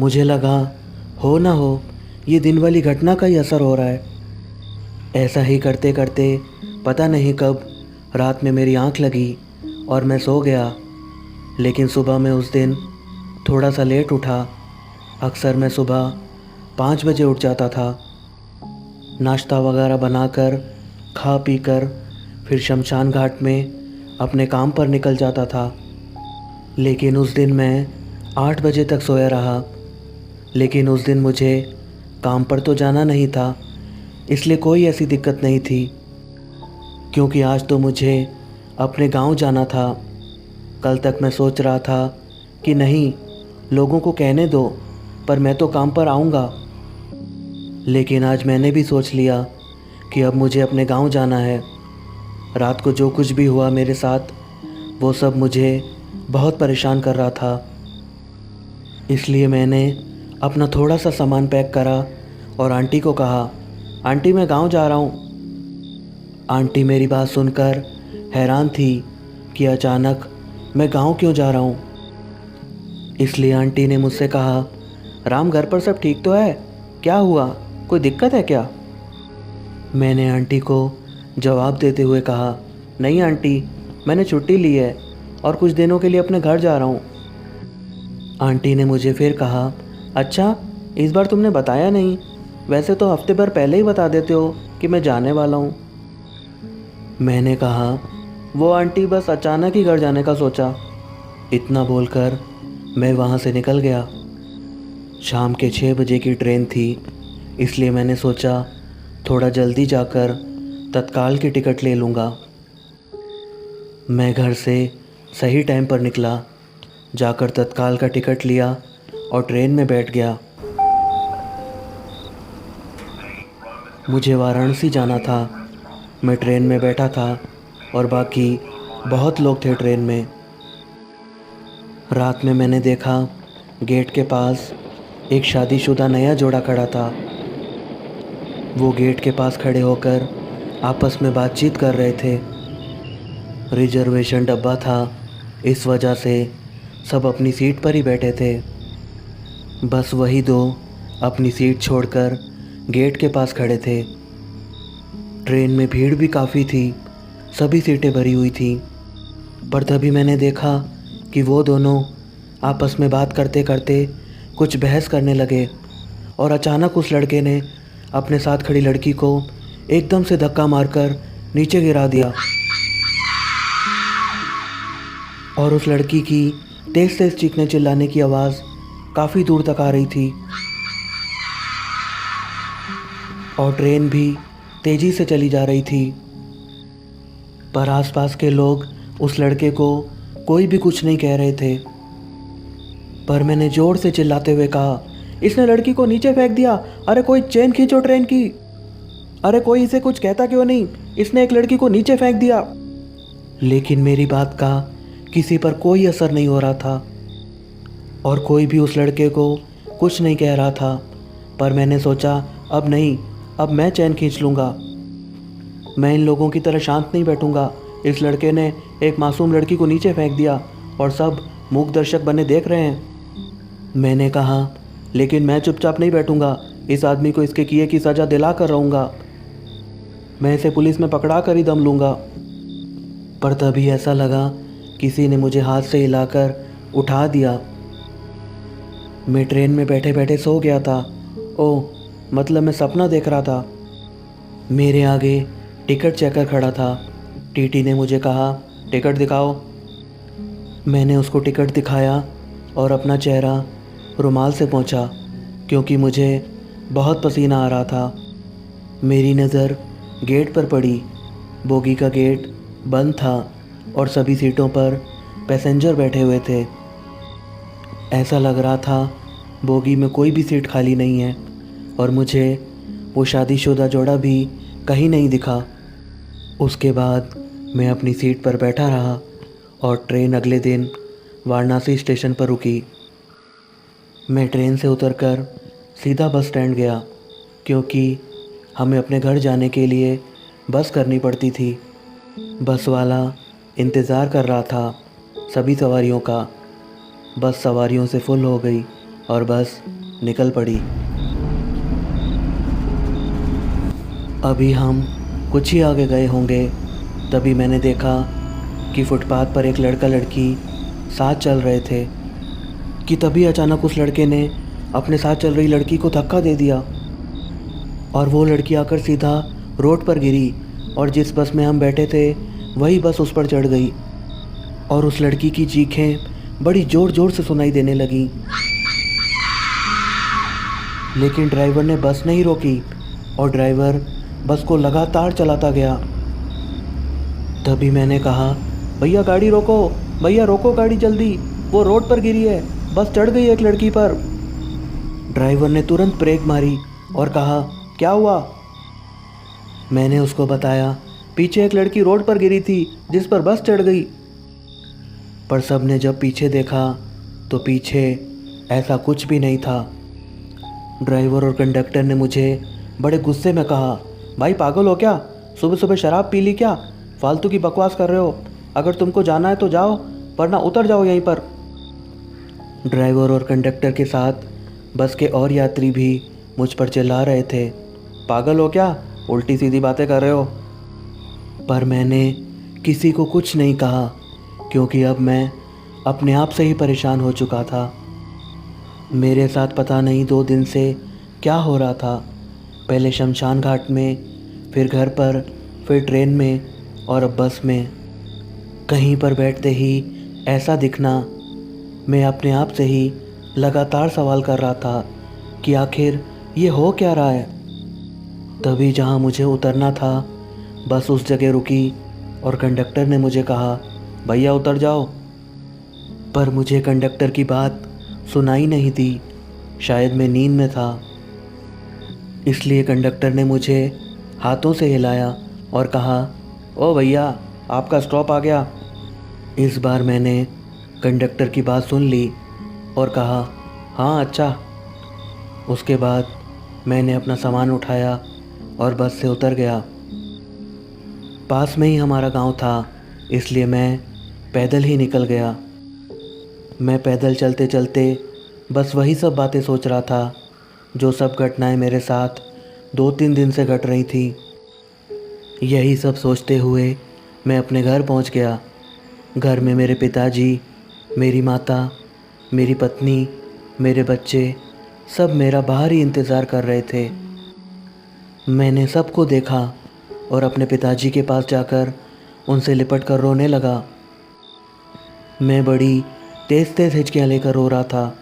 मुझे लगा हो ना हो ये दिन वाली घटना का ही असर हो रहा है। ऐसा ही करते करते पता नहीं कब रात में मेरी आंख लगी और मैं सो गया। लेकिन सुबह में उस दिन थोड़ा सा लेट उठा। अक्सर मैं सुबह 5 बजे उठ जाता था। नाश्ता वगैरह बनाकर खा पी कर फिर शमशान घाट में अपने काम पर निकल जाता था। लेकिन उस दिन मैं 8 बजे तक सोया रहा। लेकिन उस दिन मुझे काम पर तो जाना नहीं था, इसलिए कोई ऐसी दिक्कत नहीं थी, क्योंकि आज तो मुझे अपने गांव जाना था। कल तक मैं सोच रहा था कि नहीं, लोगों को कहने दो, पर मैं तो काम पर आऊँगा। लेकिन आज मैंने भी सोच लिया कि अब मुझे अपने गांव जाना है। रात को जो कुछ भी हुआ मेरे साथ, वो सब मुझे बहुत परेशान कर रहा था। इसलिए मैंने अपना थोड़ा सा सामान पैक करा और आंटी को कहा, आंटी मैं गांव जा रहा हूँ। आंटी मेरी बात सुनकर हैरान थी कि अचानक मैं गांव क्यों जा रहा हूँ। इसलिए आंटी ने मुझसे कहा, राम घर पर सब ठीक तो है? क्या हुआ, कोई दिक्कत है क्या? मैंने आंटी को जवाब देते हुए कहा, नहीं आंटी, मैंने छुट्टी ली है और कुछ दिनों के लिए अपने घर जा रहा हूँ। आंटी ने मुझे फिर कहा, अच्छा, इस बार तुमने बताया नहीं, वैसे तो हफ्ते भर पहले ही बता देते हो कि मैं जाने वाला हूँ। मैंने कहा, वो आंटी बस अचानक ही घर जाने का सोचा। इतना बोलकर मैं वहाँ से निकल गया। शाम के 6 बजे की ट्रेन थी, इसलिए मैंने सोचा थोड़ा जल्दी जाकर तत्काल की टिकट ले लूँगा। मैं घर से सही टाइम पर निकला, जाकर तत्काल का टिकट लिया और ट्रेन में बैठ गया। मुझे वाराणसी जाना था। मैं ट्रेन में बैठा था और बाकी बहुत लोग थे ट्रेन में। रात में मैंने देखा गेट के पास एक शादीशुदा नया जोड़ा खड़ा था। वो गेट के पास खड़े होकर आपस में बातचीत कर रहे थे। रिजर्वेशन डब्बा था, इस वजह से सब अपनी सीट पर ही बैठे थे। बस वही दो अपनी सीट छोड़कर गेट के पास खड़े थे। ट्रेन में भीड़ भी काफ़ी थी, सभी सीटें भरी हुई थी। पर तभी मैंने देखा कि वो दोनों आपस में बात करते करते कुछ बहस करने लगे और अचानक उस लड़के ने अपने साथ खड़ी लड़की को एकदम से धक्का मारकर नीचे गिरा दिया और उस लड़की की तेज़ तेज़ चीखने चिल्लाने की आवाज़ काफ़ी दूर तक आ रही थी और ट्रेन भी तेज़ी से चली जा रही थी। पर आसपास के लोग उस लड़के को कोई भी कुछ नहीं कह रहे थे। पर मैंने ज़ोर से चिल्लाते हुए कहा, इसने लड़की को नीचे फेंक दिया, अरे कोई चेन खींचो ट्रेन की, अरे कोई इसे कुछ कहता क्यों नहीं, इसने एक लड़की को नीचे फेंक दिया। लेकिन मेरी बात का किसी पर कोई असर नहीं हो रहा था और कोई भी उस लड़के को कुछ नहीं कह रहा था। पर मैंने सोचा, अब नहीं, अब मैं चैन खींच लूँगा। मैं इन लोगों की तरह शांत नहीं बैठूँगा। इस लड़के ने एक मासूम लड़की को नीचे फेंक दिया और सब मूक दर्शक बने देख रहे हैं। मैंने कहा, लेकिन मैं चुपचाप नहीं बैठूँगा, इस आदमी को इसके किए की सज़ा दिला कर रहूँगा। मैं इसे पुलिस में पकड़ा कर ही दम लूँगा। पर तभी ऐसा लगा किसी ने मुझे हाथ से हिलाकर उठा दिया। मैं ट्रेन में बैठे बैठे सो गया था। ओह, मतलब मैं सपना देख रहा था। मेरे आगे टिकट चेकर खड़ा था। टीटी ने मुझे कहा, टिकट दिखाओ। मैंने उसको टिकट दिखाया और अपना चेहरा रुमाल से पोंछा, क्योंकि मुझे बहुत पसीना आ रहा था। मेरी नज़र गेट पर पड़ी। बोगी का गेट बंद था और सभी सीटों पर पैसेंजर बैठे हुए थे। ऐसा लग रहा था बोगी में कोई भी सीट खाली नहीं है और मुझे वो शादीशुदा जोड़ा भी कहीं नहीं दिखा। उसके बाद मैं अपनी सीट पर बैठा रहा और ट्रेन अगले दिन वाराणसी स्टेशन पर रुकी। मैं ट्रेन से उतरकर सीधा बस स्टैंड गया, क्योंकि हमें अपने घर जाने के लिए बस करनी पड़ती थी। बस वाला इंतज़ार कर रहा था सभी सवारियों का। बस सवारियों से फुल हो गई और बस निकल पड़ी। अभी हम कुछ ही आगे गए होंगे, तभी मैंने देखा कि फुटपाथ पर एक लड़का लड़की साथ चल रहे थे कि तभी अचानक उस लड़के ने अपने साथ चल रही लड़की को धक्का दे दिया और वो लड़की आकर सीधा रोड पर गिरी और जिस बस में हम बैठे थे वही बस उस पर चढ़ गई और उस लड़की की चीखें बड़ी ज़ोर ज़ोर से सुनाई देने लगीं। लेकिन ड्राइवर ने बस नहीं रोकी और ड्राइवर बस को लगातार चलाता गया। तभी मैंने कहा, भैया गाड़ी रोको, भैया रोको गाड़ी जल्दी, वो रोड पर गिरी है, बस चढ़ गई एक लड़की पर। ड्राइवर ने तुरंत ब्रेक मारी और कहा, क्या हुआ? मैंने उसको बताया, पीछे एक लड़की रोड पर गिरी थी जिस पर बस चढ़ गई। पर सब ने जब पीछे देखा तो पीछे ऐसा कुछ भी नहीं था। ड्राइवर और कंडक्टर ने मुझे बड़े गुस्से में कहा, भाई पागल हो क्या? सुबह सुबह शराब पी ली क्या? फालतू की बकवास कर रहे हो। अगर तुमको जाना है तो जाओ, वरना उतर जाओ यहीं पर। ड्राइवर और कंडक्टर के साथ बस के और यात्री भी मुझ पर चिल्ला रहे थे, पागल हो क्या? उल्टी सीधी बातें कर रहे हो। पर मैंने किसी को कुछ नहीं कहा क्योंकि अब मैं अपने आप से ही परेशान हो चुका था। मेरे साथ पता नहीं 2 दिन से क्या हो रहा था। पहले शमशान घाट में, फिर घर पर, फिर ट्रेन में और अब बस में। कहीं पर बैठते ही ऐसा दिखना। मैं अपने आप से ही लगातार सवाल कर रहा था कि आखिर ये हो क्या रहा है। तभी जहाँ मुझे उतरना था बस उस जगह रुकी और कंडक्टर ने मुझे कहा, भैया उतर जाओ। पर मुझे कंडक्टर की बात सुनाई नहीं दी, शायद मैं नींद में था। इसलिए कंडक्टर ने मुझे हाथों से हिलाया और कहा, ओ भैया आपका स्टॉप आ गया। इस बार मैंने कंडक्टर की बात सुन ली और कहा, हाँ अच्छा। उसके बाद मैंने अपना सामान उठाया और बस से उतर गया। पास में ही हमारा गांव था, इसलिए मैं पैदल ही निकल गया। मैं पैदल चलते चलते बस वही सब बातें सोच रहा था जो सब घटनाएं मेरे साथ 2-3 दिन से घट रही थी। यही सब सोचते हुए मैं अपने घर पहुंच गया। घर में मेरे पिताजी, मेरी माता, मेरी पत्नी, मेरे बच्चे सब मेरा बाहर ही इंतज़ार कर रहे थे। मैंने सबको देखा और अपने पिताजी के पास जाकर उनसे लिपट कर रोने लगा। मैं बड़ी तेज़ तेज़ हिचकियाँ लेकर रो रहा था।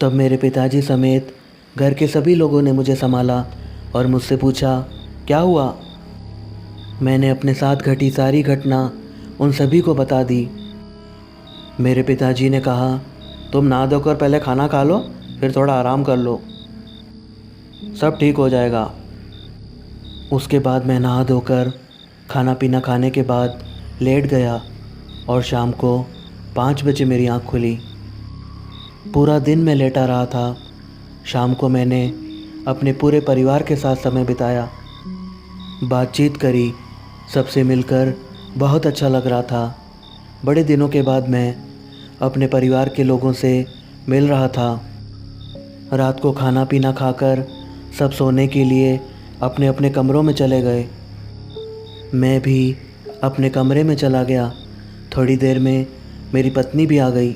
तब मेरे पिताजी समेत घर के सभी लोगों ने मुझे संभाला और मुझसे पूछा, क्या हुआ? मैंने अपने साथ घटी सारी घटना उन सभी को बता दी। मेरे पिताजी ने कहा, तुम नहा धोकर पहले खाना खा लो, फिर थोड़ा आराम कर लो, सब ठीक हो जाएगा। उसके बाद मैं नहा धोकर खाना पीना खाने के बाद लेट गया और शाम को 5 बजे मेरी आँख खुली। पूरा दिन मैं लेटा रहा था। शाम को मैंने अपने पूरे परिवार के साथ समय बिताया, बातचीत करी, सबसे मिलकर बहुत अच्छा लग रहा था। बड़े दिनों के बाद मैं अपने परिवार के लोगों से मिल रहा था। रात को खाना पीना खाकर सब सोने के लिए अपने अपने कमरों में चले गए। मैं भी अपने कमरे में चला गया। थोड़ी देर में मेरी पत्नी भी आ गई।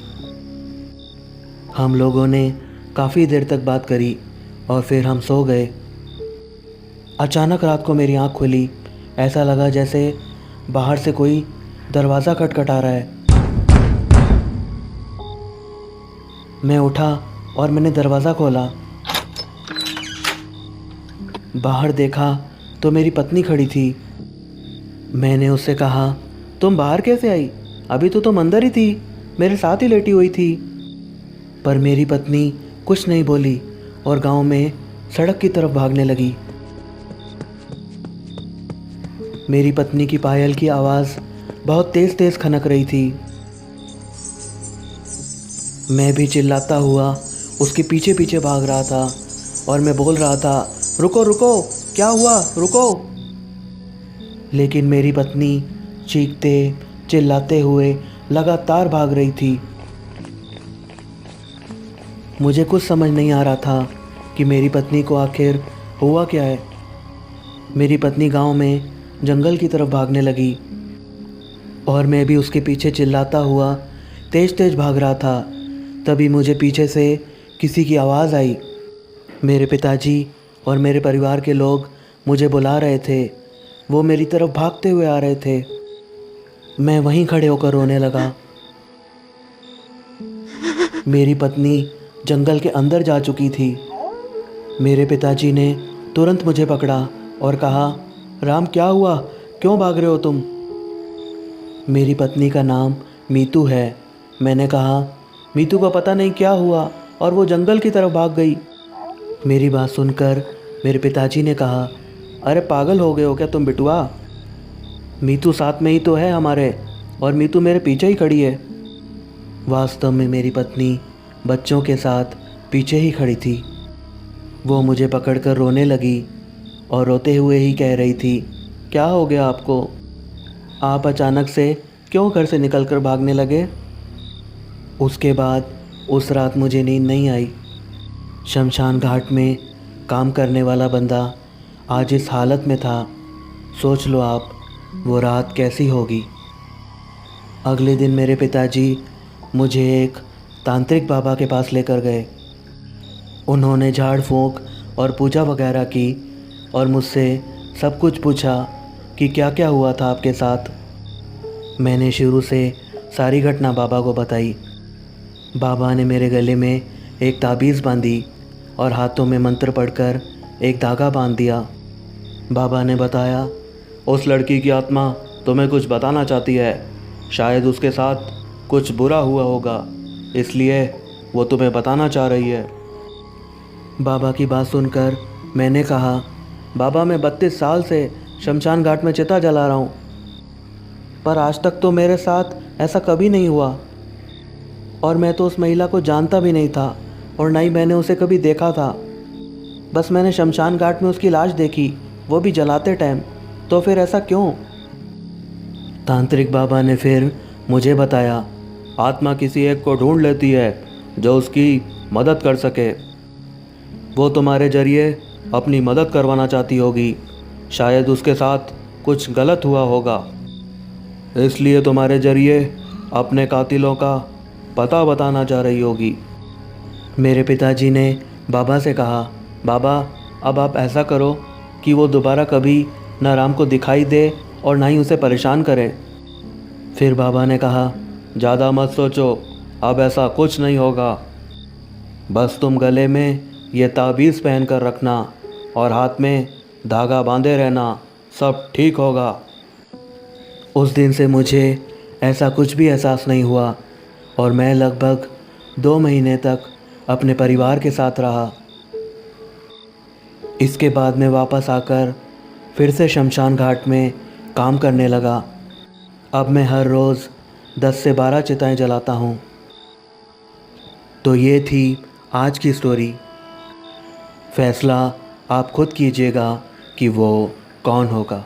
हम लोगों ने काफ़ी देर तक बात करी और फिर हम सो गए। अचानक रात को मेरी आँख खुली। ऐसा लगा जैसे बाहर से कोई दरवाज़ा खटखटा रहा है। मैं उठा और मैंने दरवाज़ा खोला। बाहर देखा तो मेरी पत्नी खड़ी थी। मैंने उससे कहा, तुम बाहर कैसे आई? अभी तो तुम अंदर ही थी, मेरे साथ ही लेटी हुई थी। पर मेरी पत्नी कुछ नहीं बोली और गांव में सड़क की तरफ भागने लगी। मेरी पत्नी की पायल की आवाज़ बहुत तेज़ तेज़ खनक रही थी। मैं भी चिल्लाता हुआ उसके पीछे पीछे भाग रहा था और मैं बोल रहा था, रुको रुको, क्या हुआ, रुको। लेकिन मेरी पत्नी चीखते चिल्लाते हुए लगातार भाग रही थी। मुझे कुछ समझ नहीं आ रहा था कि मेरी पत्नी को आखिर हुआ क्या है। मेरी पत्नी गांव में जंगल की तरफ भागने लगी और मैं भी उसके पीछे चिल्लाता हुआ तेज़ तेज़ भाग रहा था। तभी मुझे पीछे से किसी की आवाज़ आई। मेरे पिताजी और मेरे परिवार के लोग मुझे बुला रहे थे। वो मेरी तरफ भागते हुए आ रहे थे। मैं वहीं खड़े होकर रोने लगा। मेरी पत्नी जंगल के अंदर जा चुकी थी। मेरे पिताजी ने तुरंत मुझे पकड़ा और कहा, राम क्या हुआ, क्यों भाग रहे हो तुम? मेरी पत्नी का नाम मीतू है। मैंने कहा, मीतू को पता नहीं क्या हुआ और वो जंगल की तरफ भाग गई। मेरी बात सुनकर मेरे पिताजी ने कहा, अरे पागल हो गए हो क्या तुम बिटुआ? मीतू साथ में ही तो है हमारे, और मीतू मेरे पीछे ही खड़ी है। वास्तव में मेरी पत्नी बच्चों के साथ पीछे ही खड़ी थी। वो मुझे पकड़कर रोने लगी और रोते हुए ही कह रही थी, क्या हो गया आपको? आप अचानक से क्यों घर से निकलकर भागने लगे? उसके बाद उस रात मुझे नींद नहीं आई। शमशान घाट में काम करने वाला बंदा आज इस हालत में था। सोच लो आप, वो रात कैसी होगी। अगले दिन मेरे पिताजी मुझे एक तांत्रिक बाबा के पास लेकर गए। उन्होंने झाड़ फूंक और पूजा वगैरह की और मुझसे सब कुछ पूछा कि क्या क्या हुआ था आपके साथ। मैंने शुरू से सारी घटना बाबा को बताई। बाबा ने मेरे गले में एक ताबीज़ बांधी और हाथों में मंत्र पढ़कर एक धागा बांध दिया। बाबा ने बताया, उस लड़की की आत्मा तुम्हें कुछ बताना चाहती है। शायद उसके साथ कुछ बुरा हुआ होगा, इसलिए वो तुम्हें बताना चाह रही है। बाबा की बात सुनकर मैंने कहा, बाबा मैं 32 साल से शमशान घाट में चिता जला रहा हूँ, पर आज तक तो मेरे साथ ऐसा कभी नहीं हुआ। और मैं तो उस महिला को जानता भी नहीं था और ना ही मैंने उसे कभी देखा था। बस मैंने शमशान घाट में उसकी लाश देखी, वो भी जलाते टाइम। तो फिर ऐसा क्यों? तांत्रिक बाबा ने फिर मुझे बताया, आत्मा किसी एक को ढूंढ लेती है जो उसकी मदद कर सके। वो तुम्हारे जरिए अपनी मदद करवाना चाहती होगी। शायद उसके साथ कुछ गलत हुआ होगा, इसलिए तुम्हारे जरिए अपने कातिलों का पता बताना चाह रही होगी। मेरे पिताजी ने बाबा से कहा, बाबा अब आप ऐसा करो कि वो दोबारा कभी ना राम को दिखाई दे और ना ही उसे परेशान करे। फिर बाबा ने कहा, ज़्यादा मत सोचो, अब ऐसा कुछ नहीं होगा। बस तुम गले में ये ताबीज़ पहन कर रखना और हाथ में धागा बांधे रहना, सब ठीक होगा। उस दिन से मुझे ऐसा कुछ भी एहसास नहीं हुआ और मैं लगभग 2 महीने तक अपने परिवार के साथ रहा। इसके बाद मैं वापस आकर फिर से शमशान घाट में काम करने लगा। अब मैं हर रोज़ 10 से 12 चिताएं जलाता हूँ। तो ये थी आज की स्टोरी। फैसला आप खुद कीजिएगा कि वो कौन होगा।